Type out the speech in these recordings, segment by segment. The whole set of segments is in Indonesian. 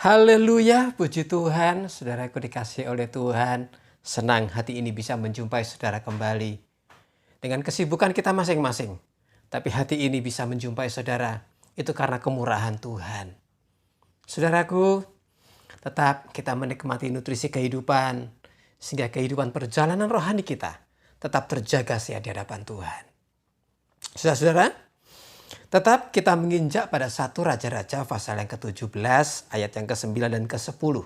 Haleluya, puji Tuhan, saudaraku dikasih oleh Tuhan. Senang hati ini bisa menjumpai saudara kembali. Dengan kesibukan kita masing-masing, tapi hati ini bisa menjumpai saudara, itu karena kemurahan Tuhan. Saudaraku, tetap kita menikmati nutrisi kehidupan, sehingga kehidupan perjalanan rohani kita tetap terjaga di hadapan Tuhan. Saudara-saudara, tetap kita menginjak pada 1 Raja-Raja pasal yang ke-17 ayat yang ke-9 dan ke-10.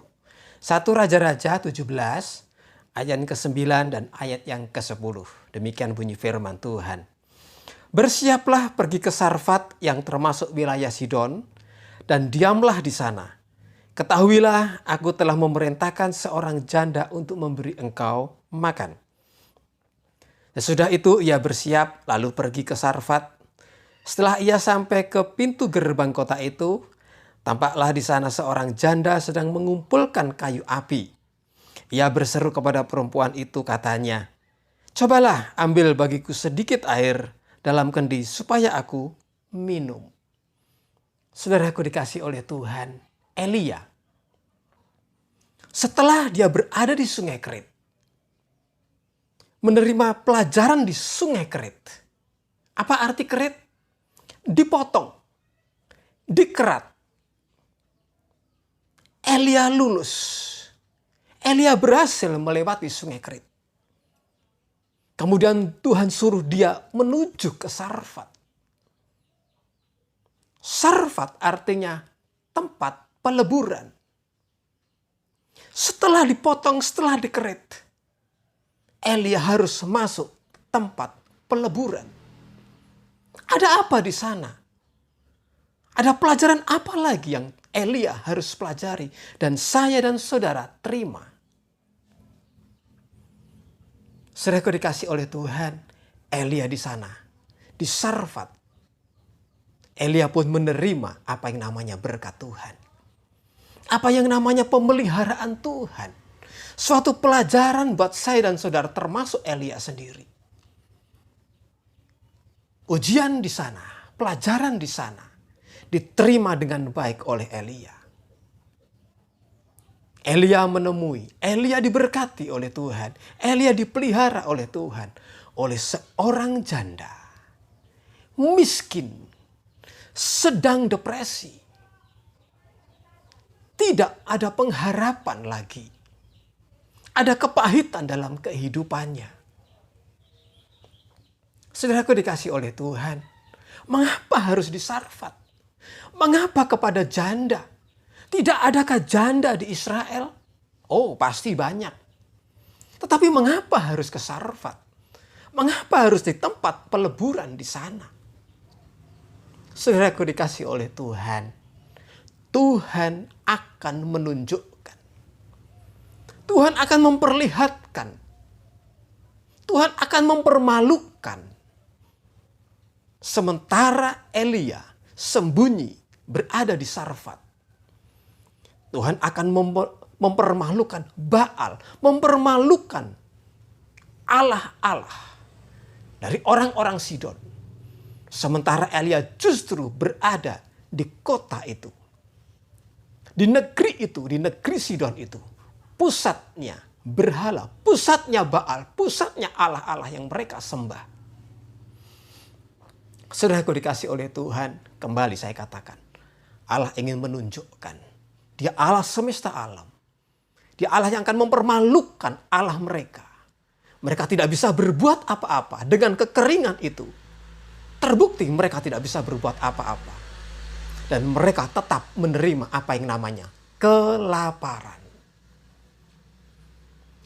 1 Raja-Raja 17 ayat yang ke-9 dan ayat yang ke-10. Demikian bunyi firman Tuhan. Bersiaplah pergi ke Sarfat yang termasuk wilayah Sidon dan diamlah di sana. Ketahuilah aku telah memerintahkan seorang janda untuk memberi engkau makan. Sesudah itu ia bersiap lalu pergi ke Sarfat. Setelah ia sampai ke pintu gerbang kota itu, tampaklah di sana seorang janda sedang mengumpulkan kayu api. Ia berseru kepada perempuan itu, katanya, "Cobalah ambil bagiku sedikit air dalam kendi supaya aku minum." Saudaraku dikasih oleh Tuhan, Elia, setelah dia berada di Sungai Kerit, menerima pelajaran di Sungai Kerit. Apa arti Kerit? Dipotong, dikerat. Elia lulus. Elia berhasil melewati Sungai Kerit. Kemudian Tuhan suruh dia menuju ke Sarfat. Sarfat artinya tempat peleburan. Setelah dipotong, setelah dikerit, Elia harus masuk tempat peleburan. Ada apa di sana? Ada pelajaran apa lagi yang Elia harus pelajari dan saya dan saudara terima? Saudaraku dikasih oleh Tuhan, Elia di sana, di Sarfat. Elia pun menerima apa yang namanya berkat Tuhan. Apa yang namanya pemeliharaan Tuhan. Suatu pelajaran buat saya dan saudara termasuk Elia sendiri. Ujian di sana, pelajaran di sana, diterima dengan baik oleh Elia. Elia menemui, Elia diberkati oleh Tuhan, Elia dipelihara oleh Tuhan, oleh seorang janda, miskin, sedang depresi, tidak ada pengharapan lagi, ada kepahitan dalam kehidupannya. Saudaraku dikasih oleh Tuhan, mengapa harus di Sarfat? Mengapa kepada janda? Tidak adakah janda di Israel? Oh, pasti banyak. Tetapi mengapa harus ke Sarfat? Mengapa harus di tempat peleburan di sana? Saudaraku dikasih oleh Tuhan, Tuhan akan menunjukkan. Tuhan akan memperlihatkan. Tuhan akan mempermalukan. Sementara Elia sembunyi berada di Sarfat, Tuhan akan mempermalukan Baal, mempermalukan Allah-Allah dari orang-orang Sidon. Sementara Elia justru berada di kota itu, di negeri itu, di negeri Sidon itu. Pusatnya berhala, pusatnya Baal, pusatnya Allah-Allah yang mereka sembah. Saudaraku dikasih oleh Tuhan, kembali saya katakan, Allah ingin menunjukkan, Dia Allah semesta alam. Dia Allah yang akan mempermalukan Allah mereka. Mereka tidak bisa berbuat apa-apa dengan kekeringan itu. Terbukti mereka tidak bisa berbuat apa-apa. Dan mereka tetap menerima apa yang namanya kelaparan.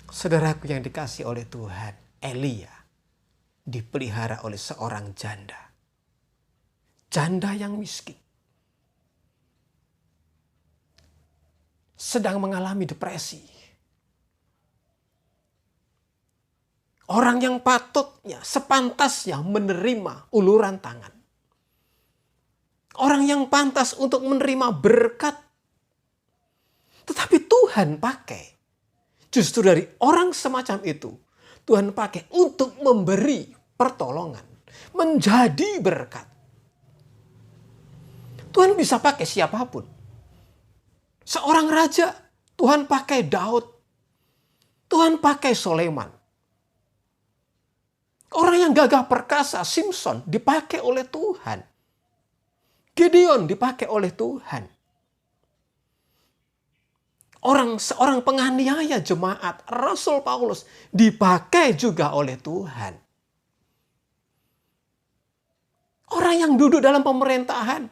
Saudaraku yang dikasih oleh Tuhan, Elia dipelihara oleh seorang janda. Janda yang miskin. Sedang mengalami depresi. Orang yang patutnya, sepantasnya menerima uluran tangan. Orang yang pantas untuk menerima berkat. Tetapi Tuhan pakai. Justru dari orang semacam itu, Tuhan pakai untuk memberi pertolongan. Menjadi berkat. Tuhan bisa pakai siapapun. Seorang raja, Tuhan pakai Daud. Tuhan pakai Soleman. Orang yang gagah perkasa, Simpson, dipakai oleh Tuhan. Gideon dipakai oleh Tuhan. Seorang penganiaya jemaat, Rasul Paulus, dipakai juga oleh Tuhan. Orang yang duduk dalam pemerintahan,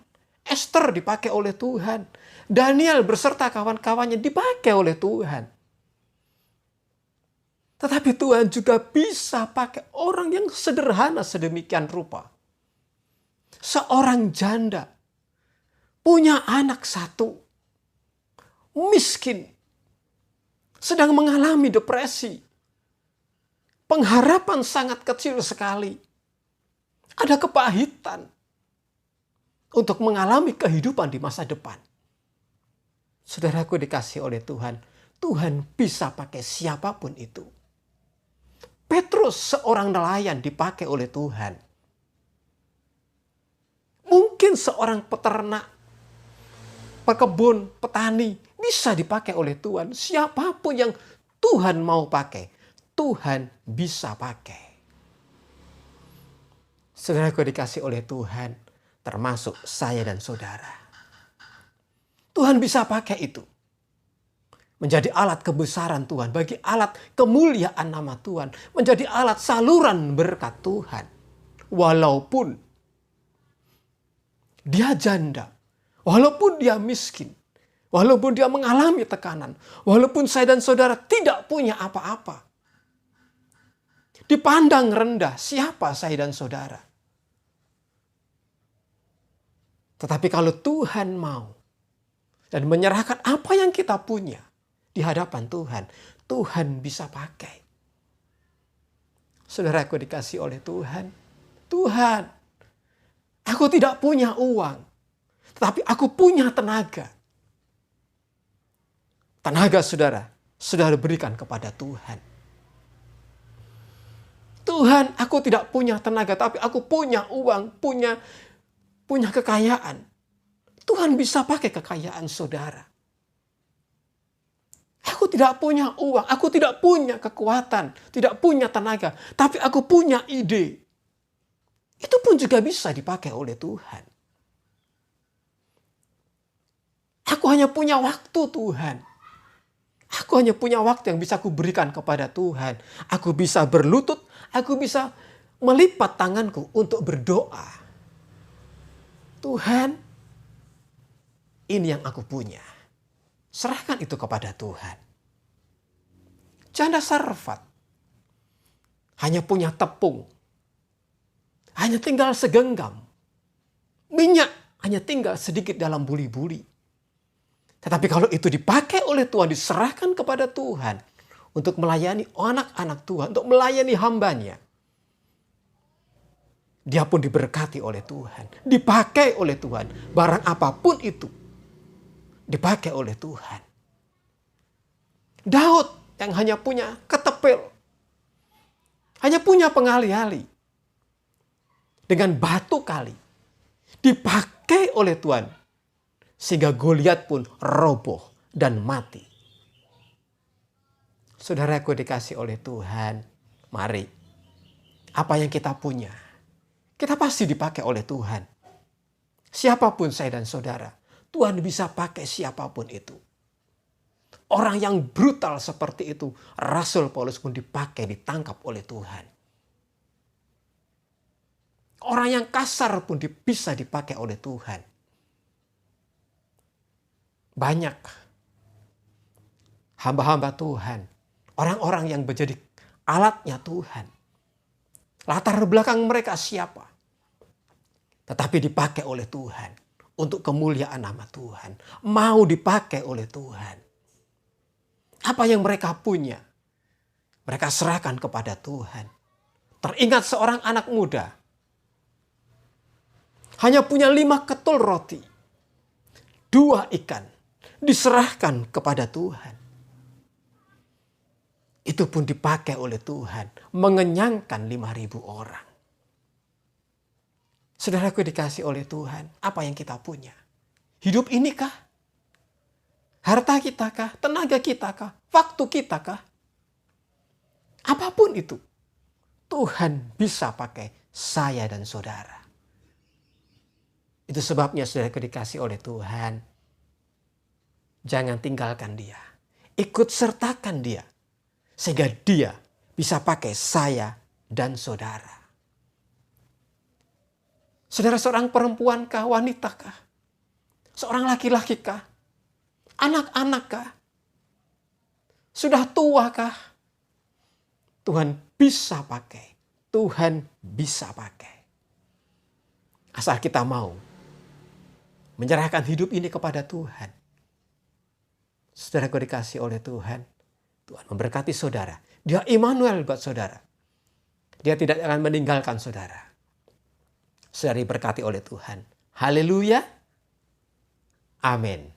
Esther dipakai oleh Tuhan. Daniel beserta kawan-kawannya dipakai oleh Tuhan. Tetapi Tuhan juga bisa pakai orang yang sederhana sedemikian rupa. Seorang janda punya anak satu, miskin, sedang mengalami depresi. Pengharapan sangat kecil sekali. Ada kepahitan untuk mengalami kehidupan di masa depan. Saudaraku dikasih oleh Tuhan, Tuhan bisa pakai siapapun itu. Petrus seorang nelayan dipakai oleh Tuhan. Mungkin seorang peternak, pekebun, petani bisa dipakai oleh Tuhan. Siapapun yang Tuhan mau pakai, Tuhan bisa pakai. Saudaraku dikasih oleh Tuhan, termasuk saya dan saudara. Tuhan bisa pakai itu. Menjadi alat kebesaran Tuhan, bagi alat kemuliaan nama Tuhan. Menjadi alat saluran berkat Tuhan. Walaupun dia janda, walaupun dia miskin, walaupun dia mengalami tekanan, walaupun saya dan saudara tidak punya apa-apa. Dipandang rendah, siapa saya dan saudara? Tetapi kalau Tuhan mau dan menyerahkan apa yang kita punya di hadapan Tuhan, Tuhan bisa pakai. Saudaraku dikasih oleh Tuhan, Tuhan, aku tidak punya uang, tetapi aku punya tenaga. Tenaga saudara berikan kepada Tuhan. Tuhan, aku tidak punya tenaga, tapi aku punya uang, punya kekayaan. Tuhan bisa pakai kekayaan saudara. Aku tidak punya uang, aku tidak punya kekuatan, tidak punya tenaga, tapi aku punya ide. Itu pun juga bisa dipakai oleh Tuhan. Aku hanya punya waktu, Tuhan. Aku hanya punya waktu yang bisa aku berikan kepada Tuhan. Aku bisa berlutut, aku bisa melipat tanganku untuk berdoa. Tuhan, ini yang aku punya. Serahkan itu kepada Tuhan. Janda Sarfat hanya punya tepung. Hanya tinggal segenggam. Minyak hanya tinggal sedikit dalam buli-buli. Tetapi kalau itu dipakai oleh Tuhan, diserahkan kepada Tuhan untuk melayani anak-anak Tuhan, untuk melayani hambanya, dia pun diberkati oleh Tuhan, dipakai oleh Tuhan. Barang apapun itu dipakai oleh Tuhan. Daud yang hanya punya ketepil, hanya punya pengali-ali, dengan batu kali, dipakai oleh Tuhan. Sehingga Goliat pun roboh dan mati. Saudaraku dikasih oleh Tuhan, mari, apa yang kita punya, kita pasti dipakai oleh Tuhan. Siapapun saya dan saudara, Tuhan bisa pakai siapapun itu. Orang yang brutal seperti itu, Rasul Paulus pun dipakai, ditangkap oleh Tuhan. Orang yang kasar pun bisa dipakai oleh Tuhan. Banyak hamba-hamba Tuhan, orang-orang yang menjadi alatnya Tuhan. Latar belakang mereka siapa? Tetapi dipakai oleh Tuhan untuk kemuliaan nama Tuhan. Mau dipakai oleh Tuhan. Apa yang mereka punya, mereka serahkan kepada Tuhan. Teringat seorang anak muda, hanya punya 5 ketul roti, 2 ikan, diserahkan kepada Tuhan. Itu pun dipakai oleh Tuhan, mengenyangkan 5.000 orang. Saudaraku dikasih oleh Tuhan, apa yang kita punya? Hidup inikah? Harta kita kah? Tenaga kita kah? Waktu kita kah? Apapun itu, Tuhan bisa pakai saya dan saudara. Itu sebabnya saudara dikasih oleh Tuhan. Jangan tinggalkan dia. Ikut sertakan dia. Sehingga dia bisa pakai saya dan saudara. Saudara seorang perempuan kah? Wanita kah? Seorang laki-laki kah? Anak-anak kah? Sudah tua kah? Tuhan bisa pakai. Tuhan bisa pakai. Asal kita mau menyerahkan hidup ini kepada Tuhan. Saudara dikasih oleh Tuhan. Tuhan memberkati saudara. Dia Immanuel buat saudara. Dia tidak akan meninggalkan saudara. Saudara diberkati oleh Tuhan. Haleluya. Amin.